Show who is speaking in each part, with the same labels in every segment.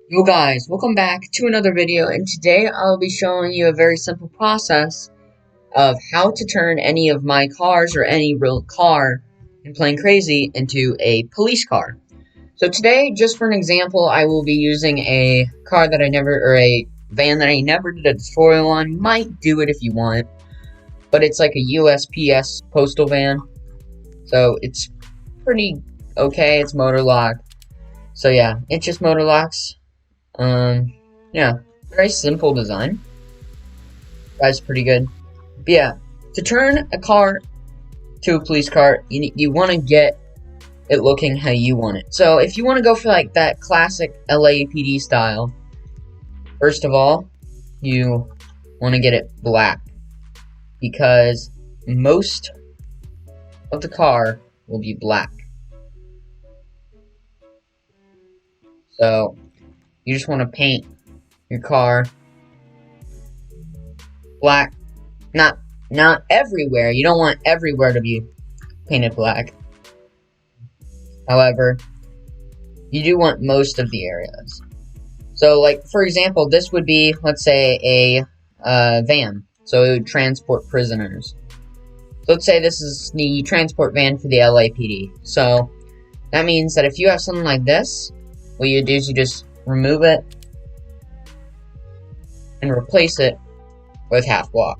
Speaker 1: Yo guys, welcome back to another video, and today I'll be showing you a very simple process of how to turn any of my cars or any real car in Playing Crazy into a police car. So today, just for an example, I will be using a car that or a van that I never did a tutorial on. You might do it if you want, but it's like a USPS postal van, so it's pretty okay. It's motor locked, so yeah, it's just motor locks. Yeah, very simple design. That's pretty good. But yeah, to turn a car to a police car, you want to get it looking how you want it. So if you want to go for like that classic LAPD style, first of all, you want to get it black because most of the car will be black. So you just want to paint your car black. Not everywhere. You don't want everywhere to be painted black. However, you do want most of the areas. So, like, for example, this would be, let's say, a van. So it would transport prisoners. So let's say this is the transport van for the LAPD. So that means that if you have something like this, what you do is you just remove it and replace it with half block.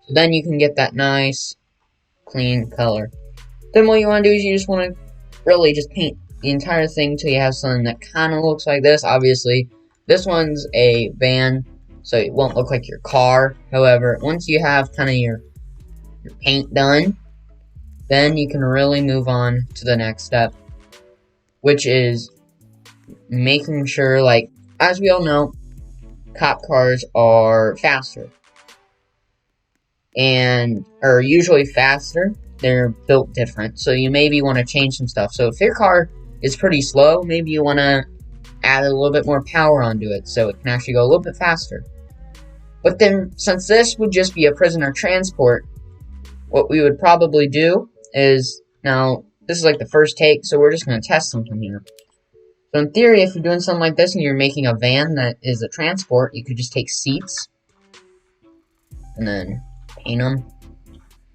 Speaker 1: So then you can get that nice, clean color. Then what you want to do is you just want to really just paint the entire thing till you have something that kind of looks like this. Obviously, this one's a van, so it won't look like your car. However, once you have kind of your paint done, then you can really move on to the next step, which is making sure, like, as we all know, cop cars are faster. And are usually faster. They're built different, so you maybe want to change some stuff. So if your car is pretty slow, maybe you want to add a little bit more power onto it so it can actually go a little bit faster. But then, since this would just be a prisoner transport, what we would probably do is, now, this is like the first take, so we're just going to test something here. So in theory, if you're doing something like this and you're making a van that is a transport, you could just take seats and then paint them.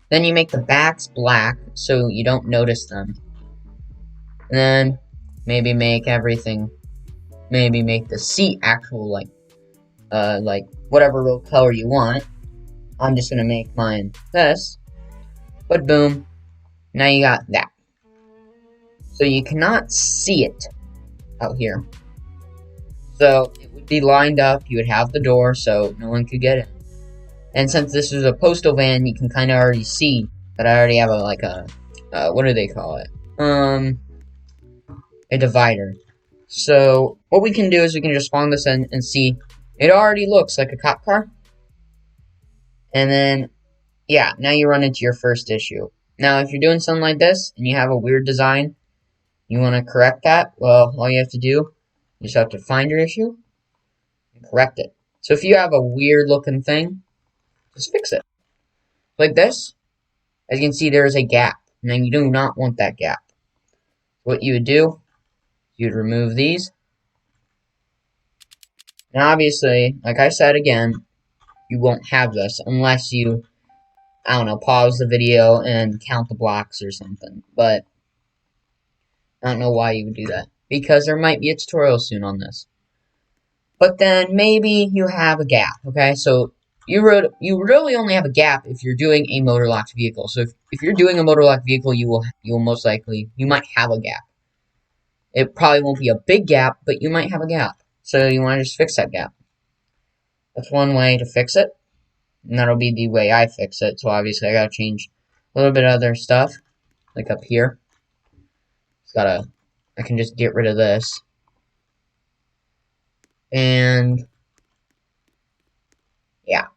Speaker 1: Then you make the backs black so you don't notice them. And then maybe make everything, maybe make the seat actual like whatever real color you want. I'm just gonna make mine this. But boom, now you got that. So you cannot see it out here. So it would be lined up, you would have the door so no one could get in. And since this is a postal van, you can kind of already see that I already have what do they call it? A divider. So what we can do is we can just spawn this in and see it already looks like a cop car. And then, yeah, now you run into your first issue. Now, if you're doing something like this and you have a weird design, you want to correct that, well, all you have to do, you just have to find your issue and correct it. So if you have a weird looking thing, just fix it. Like this, as you can see, there is a gap, and then you do not want that gap. What you would do, you'd remove these. Now, obviously, like I said again, you won't have this unless you, I don't know, pause the video and count the blocks or something. But I don't know why you would do that, because there might be a tutorial soon on this. But then maybe you have a gap, okay? So you really only have a gap if you're doing a motor locked vehicle. So if you're doing a motor locked vehicle, you will most likely, you might have a gap. It probably won't be a big gap, but you might have a gap. So you want to just fix that gap. That's one way to fix it. And that'll be the way I fix it. So obviously I gotta change a little bit of other stuff. Like up here. I can just get rid of this. And yeah.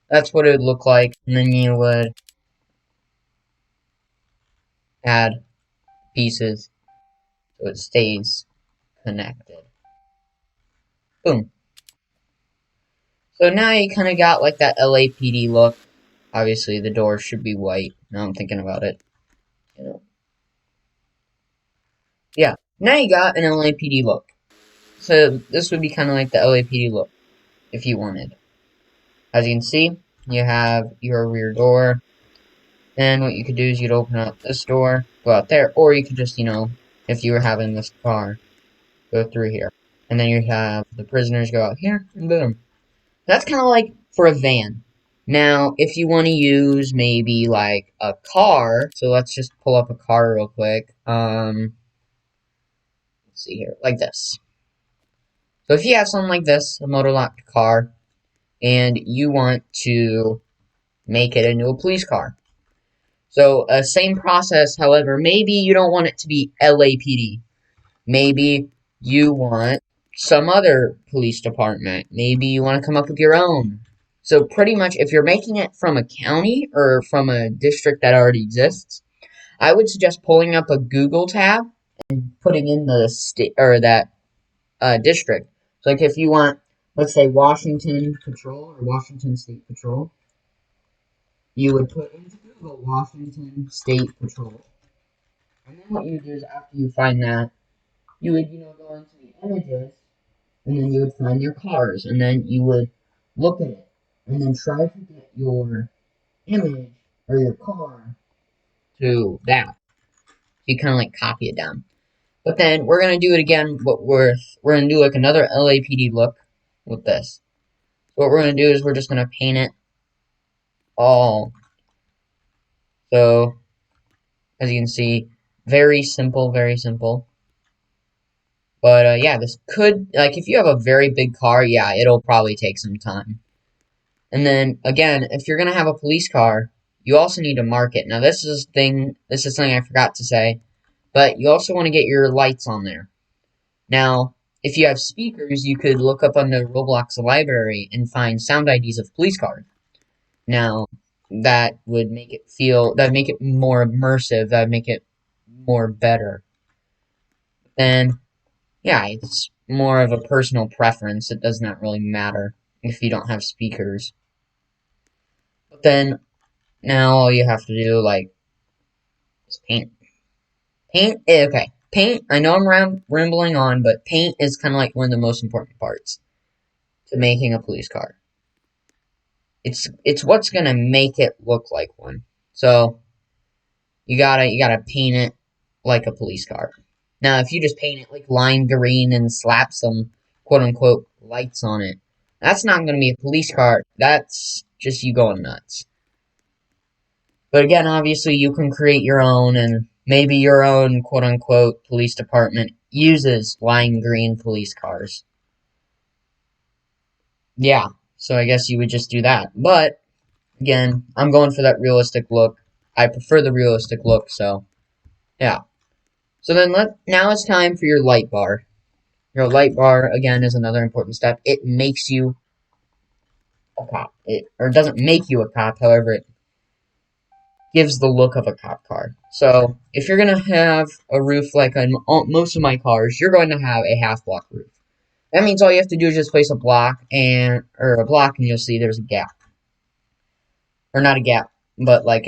Speaker 1: That's what it would look like. And then you would add pieces so it stays connected. Boom. So now you kind of got like that LAPD look. Obviously the door should be white. Now I'm thinking about it. Yeah. Now you got an LAPD look. So this would be kind of like the LAPD look, if you wanted. As you can see, you have your rear door. Then what you could do is you'd open up this door, go out there, or you could just, if you were having this car, go through here. And then you have the prisoners go out here, and boom. That's kind of like for a van. Now, if you want to use maybe like a car, so let's just pull up a car real quick. Let's see here, like this. So if you have something like this, a motor locked car, and you want to make it into a police car. So, same process, however, maybe you don't want it to be LAPD. Maybe you want some other police department. Maybe you want to come up with your own. So, pretty much, if you're making it from a county or from a district that already exists, I would suggest pulling up a Google tab and putting in the state or that district. So, like, if you want, let's say, Washington Patrol or Washington State Patrol, you would put into Google Washington State Patrol. And then what you do is after you find that, you would, go into the images, and then you would find your cars, and then you would look at it, and then try to get your image or your car to that. You kind of like copy it down. But then we're gonna do it again, but we're gonna do like another LAPD look with this. What we're gonna do is we're just gonna paint it all. So as you can see, very simple, very simple. But yeah, this could, like, if you have a very big car, yeah, it'll probably take some time. And then again, if you're gonna have a police car, you also need to mark it. Now this is something I forgot to say, but you also want to get your lights on there. Now, if you have speakers, you could look up on the Roblox library and find sound IDs of police cars. Now, that would make it more immersive, that would make it more better. And yeah, it's more of a personal preference. It does not really matter if you don't have speakers. But then, now all you have to do, like, is paint. Paint, okay. Paint, I know I'm rambling on, but paint is kind of like one of the most important parts to making a police car. It's what's gonna make it look like one. So, you gotta paint it like a police car. Now, if you just paint it like lime green and slap some quote-unquote lights on it, that's not going to be a police car. That's just you going nuts. But again, obviously, you can create your own, and maybe your own quote-unquote police department uses lime green police cars. Yeah, so I guess you would just do that. But, again, I'm going for that realistic look. I prefer the realistic look, so, yeah. So then now it's time for your light bar. Your light bar, again, is another important step. It makes you a cop. Or it doesn't make you a cop, however, it gives the look of a cop car. So, if you're going to have a roof like on most of my cars, you're going to have a half-block roof. That means all you have to do is just place a block, or a block, and you'll see there's a gap. Or not a gap, but like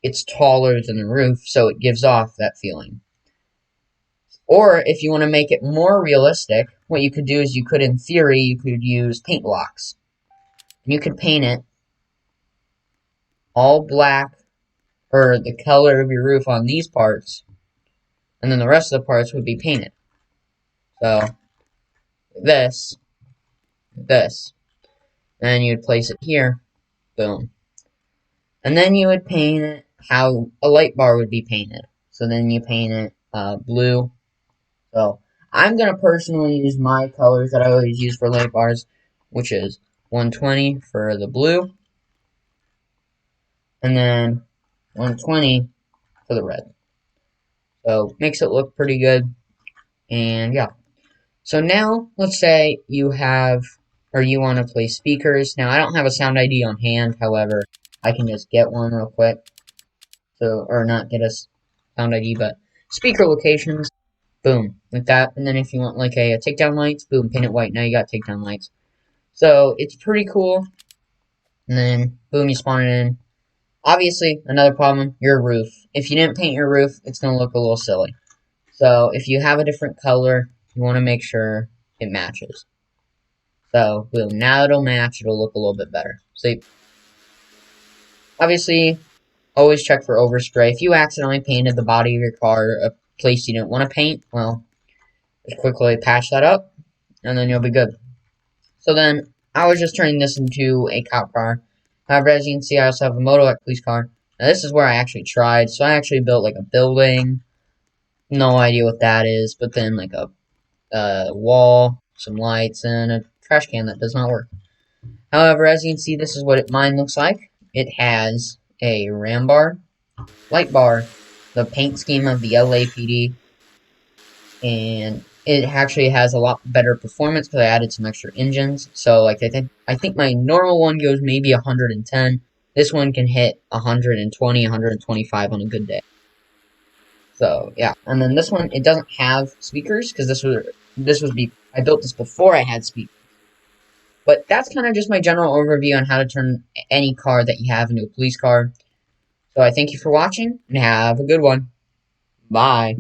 Speaker 1: it's taller than the roof, so it gives off that feeling. Or if you want to make it more realistic, what you could do is in theory, you could use paint blocks. You could paint it all black, or the color of your roof on these parts, and then the rest of the parts would be painted. So, this, and you'd place it here, boom. And then you would paint it how a light bar would be painted. So then you paint it blue. So, I'm going to personally use my colors that I always use for light bars, which is 120 for the blue, and then 120 for the red. So, makes it look pretty good, and yeah. So now, let's say you have, or you want to place speakers. Now, I don't have a sound ID on hand, however, I can just get one real quick. So, or not get a sound ID, but speaker locations, boom, like that. And then if you want like a takedown lights, boom, paint it white. Now you got takedown lights. So it's pretty cool. And then boom, you spawn it in. Obviously, another problem, your roof. If you didn't paint your roof, it's gonna look a little silly. So if you have a different color, you want to make sure it matches. So boom, now it'll match, it'll look a little bit better. So obviously, always check for overspray. If you accidentally painted the body of your car a place you didn't want to paint, well, just quickly patch that up, and then you'll be good. So then, I was just turning this into a cop car. However, as you can see, I also have a motorbike police car. Now this is where I actually tried. So I actually built like a building. No idea what that is, but then like a wall, some lights, and a trash can that does not work. However, as you can see, this is what mine looks like. It has a ram bar, light bar, the paint scheme of the LAPD, and it actually has a lot better performance because I added some extra engines. So like I think my normal one goes maybe 110. This one can hit 120, 125 on a good day. So yeah, and then this one it doesn't have speakers because I built this before I had speakers. But that's kind of just my general overview on how to turn any car that you have into a police car. So I thank you for watching and have a good one. Bye.